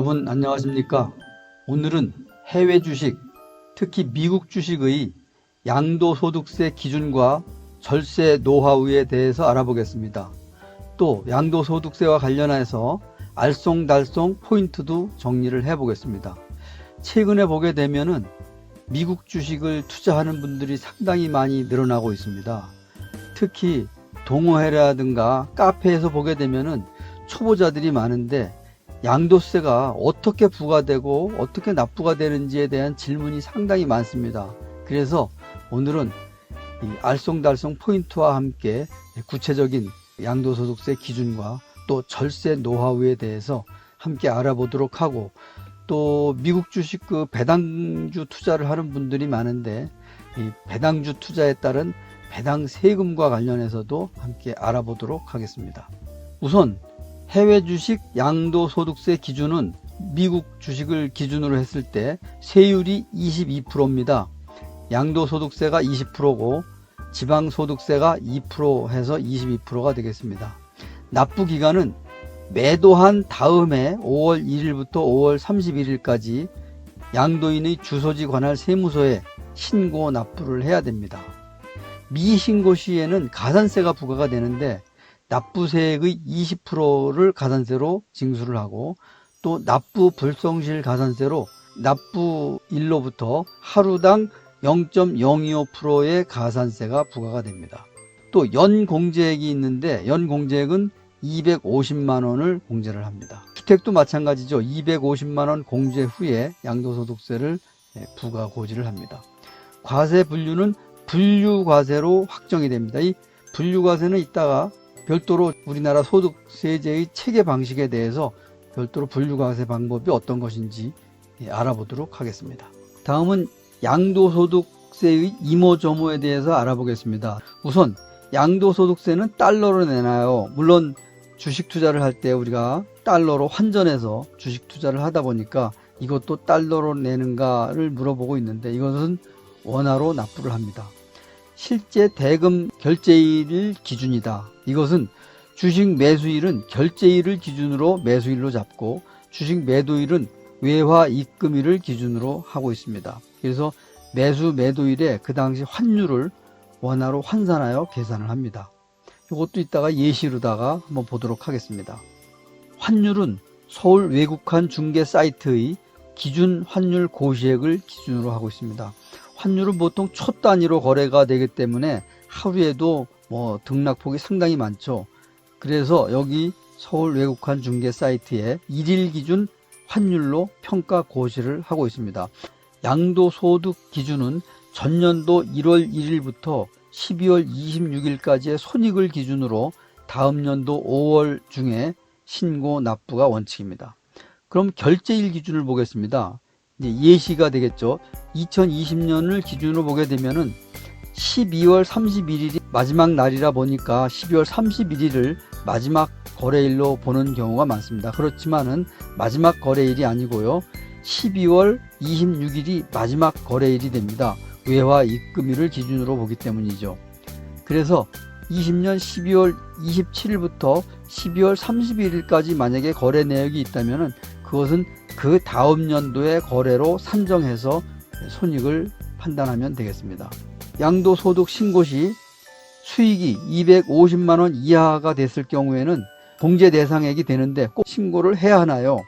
여러분 안녕하십니까? 오늘은 해외 주식, 특히 미국 주식의 양도소득세 기준과 절세 노하우에 대해서 알아보겠습니다. 또 양도소득세와 관련해서 알쏭달쏭 포인트도 정리를 해보겠습니다. 최근에 보게 되면은 미국 주식을 투자하는 분들이 상당히 많이 늘어나고 있습니다. 특히 동호회라든가 카페에서 보게 되면은 초보자들이 많은데 양도세가 어떻게 부과되고 어떻게 납부가 되는지에 대한 질문이 상당히 많습니다. 그래서 오늘은 이 알쏭달쏭 포인트와 함께 구체적인 양도소득세 기준과 또 절세 노하우에 대해서 함께 알아보도록 하고, 또 미국 주식 배당주 투자를 하는 분들이 많은데 이 배당주 투자에 따른 배당 세금과 관련해서도 함께 알아보도록 하겠습니다. 우선 해외 주식 양도소득세 기준은 미국 주식을 기준으로 했을 때 세율이 22%입니다. 양도소득세가 20%고 지방소득세가 2% 해서 22%가 되겠습니다. 납부기간은 매도한 다음해 5월 1일부터 5월 31일까지 양도인의 주소지 관할 세무서에 신고 납부를 해야 됩니다. 미신고 시에는 가산세가 부과가 되는데 납부세액의 20%를 가산세로 징수를 하고, 또 납부 불성실 가산세로 납부일로부터 하루당 0.025%의 가산세가 부과가 됩니다. 또 연공제액이 있는데 연공제액은 250만 원을 공제를 합니다. 주택도 마찬가지죠. 250만 원 공제 후에 양도소득세를 부과 고지를 합니다. 과세 분류는 분류과세로 확정이 됩니다. 이 분류과세는 이따가 별도로 우리나라 소득세제의 체계 방식에 대해서 별도로 분류과세 방법이 어떤 것인지 알아보도록 하겠습니다. 다음은 양도소득세의 이모저모에 대해서 알아보겠습니다. 우선 양도소득세는 달러로 내나요? 물론 주식 투자를 할 때 우리가 달러로 환전해서 주식 투자를 하다 보니까 이것도 달러로 내는가를 물어보고 있는데 이것은 원화로 납부를 합니다. 실제 대금 결제일 기준이다. 이것은 주식 매수일은 결제일을 기준으로 매수일로 잡고 주식 매도일은 외화 입금일을 기준으로 하고 있습니다. 그래서 매수 매도일에 그 당시 환율을 원화로 환산하여 계산을 합니다. 이것도 이따가 예시로다가 한번 보도록 하겠습니다. 환율은 서울 외국환 중개 사이트의 기준 환율 고시액을 기준으로 하고 있습니다. 환율은 보통 초 단위로 거래가 되기 때문에 하루에도 등락폭이 상당히 많죠. 그래서 여기 서울 외국환 중개 사이트에 1일 기준 환율로 평가 고시를 하고 있습니다. 양도소득 기준은 전년도 1월 1일부터 12월 26일까지의 손익을 기준으로 다음 연도 5월 중에 신고 납부가 원칙입니다. 그럼 결제일 기준을 보겠습니다. 예시가 되겠죠. 2020년을 기준으로 보게 되면은 12월 31일이 마지막 날이라 보니까 12월 31일을 마지막 거래일로 보는 경우가 많습니다. 그렇지만은 마지막 거래일이 아니고요. 12월 26일이 마지막 거래일이 됩니다. 외화 입금일을 기준으로 보기 때문이죠. 그래서 20년 12월 27일부터 12월 31일까지 만약에 거래 내역이 있다면은 그것은 그 다음 연도의 거래로 산정해서 손익을 판단하면 되겠습니다. 양도소득 신고 시 수익이 250만 원 이하가 됐을 경우에는 공제 대상액이 되는데 꼭 신고를 해야 하나요?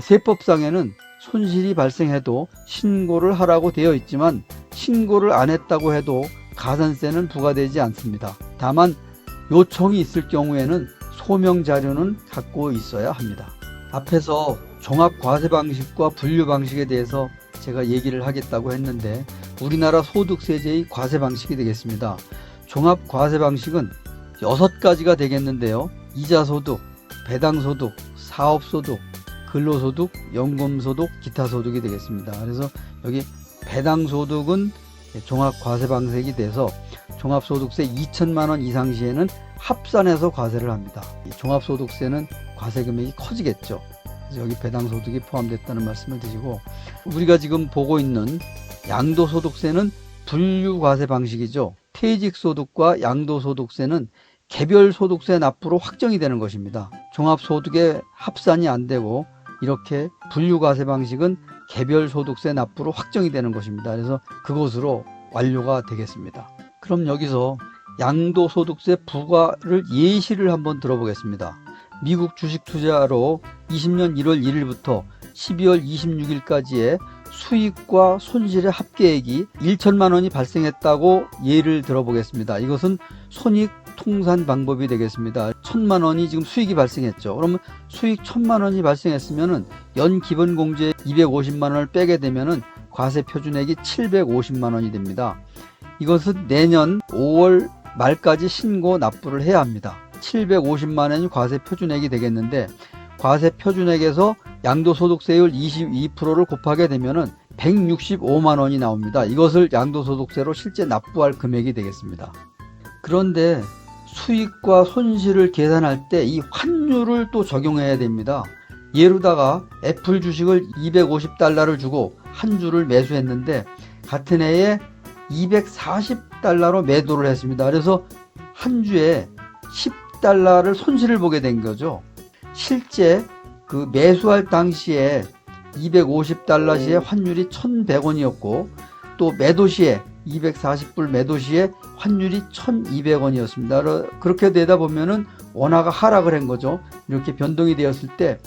세법상에는 손실이 발생해도 신고를 하라고 되어 있지만 신고를 안 했다고 해도 가산세는 부과되지 않습니다. 다만 요청이 있을 경우에는 소명 자료는 갖고 있어야 합니다. 앞에서 종합과세 방식과 분류 방식에 대해서 제가 얘기를 하겠다고 했는데 우리나라 소득세제의 과세 방식이 되겠습니다. 종합과세 방식은 6가지가 되겠는데요. 이자소득, 배당소득, 사업소득, 근로소득, 연금소득, 기타소득이 되겠습니다. 그래서 여기 배당소득은 종합과세 방식이 돼서 종합소득세 2천만 원 이상 시에는 합산해서 과세를 합니다. 이 종합소득세는 과세 금액이 커지겠죠. 그래서 여기 배당소득이 포함됐다는 말씀을 드리고, 우리가 지금 보고 있는 양도소득세는 분류과세 방식이죠. 퇴직소득과 양도소득세는 개별 소득세 납부로 확정이 되는 것입니다. 종합소득에 합산이 안 되고 이렇게 분류과세 방식은 개별 소득세 납부로 확정이 되는 것입니다. 그래서 그것으로 완료가 되겠습니다. 그럼 여기서 양도소득세 부과를 예시를 한번 들어보겠습니다. 미국 주식 투자로 20년 1월 1일부터 12월 26일까지의 수익과 손실의 합계액이 1천만 원이 발생했다고 예를 들어보겠습니다. 이것은 손익 통산 방법이 되겠습니다. 1,000만 원이 지금 수익이 발생했죠. 그러면 수익 1,000만 원이 발생했으면은 연 기본 공제 250만 원을 빼게 되면은 과세 표준액이 750만 원이 됩니다. 이것은 내년 5월 말까지 신고 납부를 해야 합니다. 750만 원이 과세 표준액이 되겠는데, 과세 표준액에서 양도소득세율 22%를 곱하게 되면은 165만 원이 나옵니다. 이것을 양도소득세로 실제 납부할 금액이 되겠습니다. 그런데 수익과 손실을 계산할 때 이 환율을 또 적용해야 됩니다. 예로다가 애플 주식을 250달러를 주고 한 주를 매수했는데 같은 해에 240달러로 매도를 했습니다. 그래서 한 주에 10달러를 손실을 보게 된 거죠. 실제 그 매수할 당시에 250달러 시에 환율이 1,100원이었고 또 매도 시에 240불 매도 시에 환율이 1,200원이었습니다. 그렇게 되다 보면은 원화가 하락을 한 거죠. 이렇게 변동이 되었을 때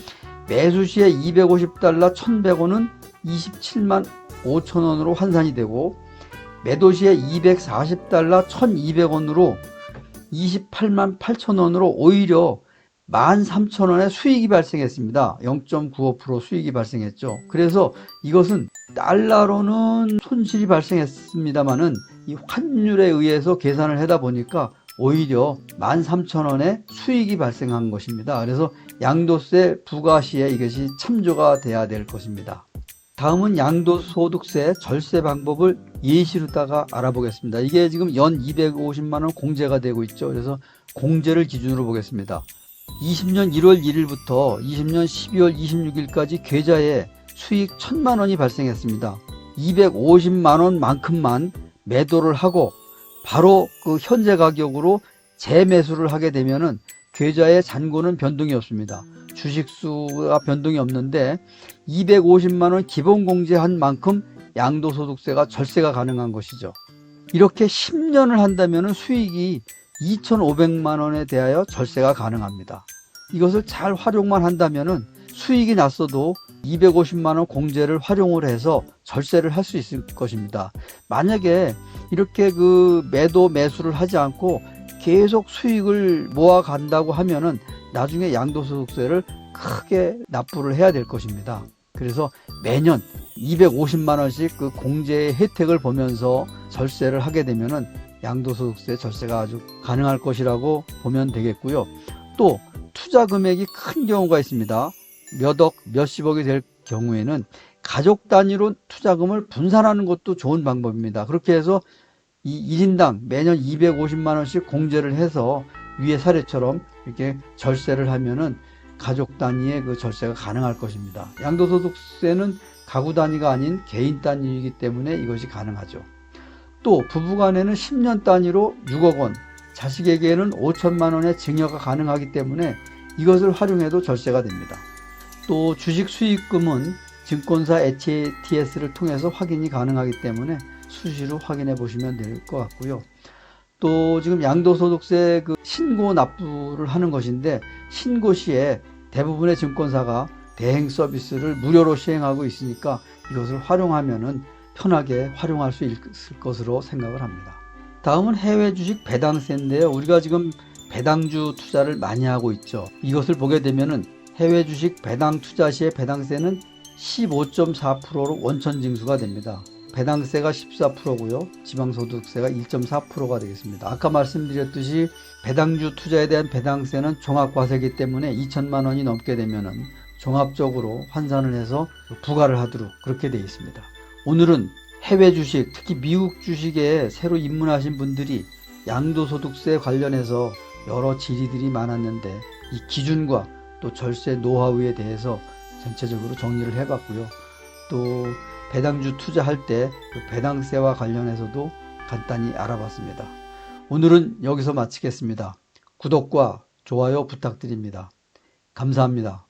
매수 시에 250달러 1,100원은 27만 5천 원으로 환산이 되고, 매도 시에 240달러 1,200원으로 28만 8천 원으로 오히려 13,000원의 수익이 발생했습니다. 0.95% 수익이 발생했죠. 그래서 이것은 달러로는 손실이 발생했습니다만은 이 환율에 의해서 계산을 하다 보니까 오히려 13,000원의 수익이 발생한 것입니다. 그래서 양도세 부과 시에 이것이 참조가 돼야 될 것입니다. 다음은 양도소득세 절세 방법을 예시로다가 알아보겠습니다. 이게 지금 연 250만 원 공제가 되고 있죠. 그래서 공제를 기준으로 보겠습니다. 20년 1월 1일부터 20년 12월 26일까지 계좌에 수익 1,000만 원이 발생했습니다. 250만 원만큼만 매도를 하고 바로 그 현재 가격으로 재매수를 하게 되면은 계좌의 잔고는 변동이 없습니다. 주식수가 변동이 없는데 250만 원 기본 공제한 만큼 양도소득세가 절세가 가능한 것이죠. 이렇게 10년을 한다면 수익이 2,500만 원에 대하여 절세가 가능합니다. 이것을 잘 활용만 한다면 수익이 났어도 250만 원 공제를 활용을 해서 절세를 할 수 있을 것입니다. 만약에 이렇게 그 매도 매수를 하지 않고 계속 수익을 모아 간다고 하면은 나중에 양도소득세를 크게 납부를 해야 될 것입니다. 그래서 매년 250만 원씩 그 공제의 혜택을 보면서 절세를 하게 되면은 양도소득세 절세가 아주 가능할 것이라고 보면 되겠고요. 또 투자 금액이 큰 경우가 있습니다. 몇억, 몇십억이 될 경우에는 가족 단위로 투자금을 분산하는 것도 좋은 방법입니다. 그렇게 해서 이 1인당 매년 250만 원씩 공제를 해서 위의 사례처럼 이렇게 절세를 하면은 가족 단위의 그 절세가 가능할 것입니다. 양도소득세는 가구 단위가 아닌 개인 단위이기 때문에 이것이 가능하죠. 또 부부간에는 10년 단위로 6억 원, 자식에게는 5천만 원의 증여가 가능하기 때문에 이것을 활용해도 절세가 됩니다. 또 주식 수익금은 증권사 HTS를 통해서 확인이 가능하기 때문에 수시로 확인해 보시면 될 것 같고요. 또 지금 양도소득세 그 신고 납부를 하는 것인데, 신고 시에 대부분의 증권사가 대행 서비스를 무료로 시행하고 있으니까 이것을 활용하면은 편하게 활용할 수 있을 것으로 생각을 합니다. 다음은 해외 주식 배당세인데요. 우리가 지금 배당주 투자를 많이 하고 있죠. 이것을 보게 되면은 해외 주식 배당 투자 시의 배당세는 15.4%로 원천 징수가 됩니다. 배당세가 14%고요. 지방소득세가 1.4%가 되겠습니다. 아까 말씀드렸듯이 배당주 투자에 대한 배당세는 종합과세이기 때문에 2천만 원이 넘게 되면은 종합적으로 환산을 해서 부과를 하도록 그렇게 되어 있습니다. 오늘은 해외 주식, 특히 미국 주식에 새로 입문하신 분들이 양도소득세 관련해서 여러 질의들이 많았는데 이 기준과 또 절세 노하우에 대해서 전체적으로 정리를 해봤고요. 또 배당주 투자할 때 배당세와 관련해서도 간단히 알아봤습니다. 오늘은 여기서 마치겠습니다. 구독과 좋아요 부탁드립니다. 감사합니다.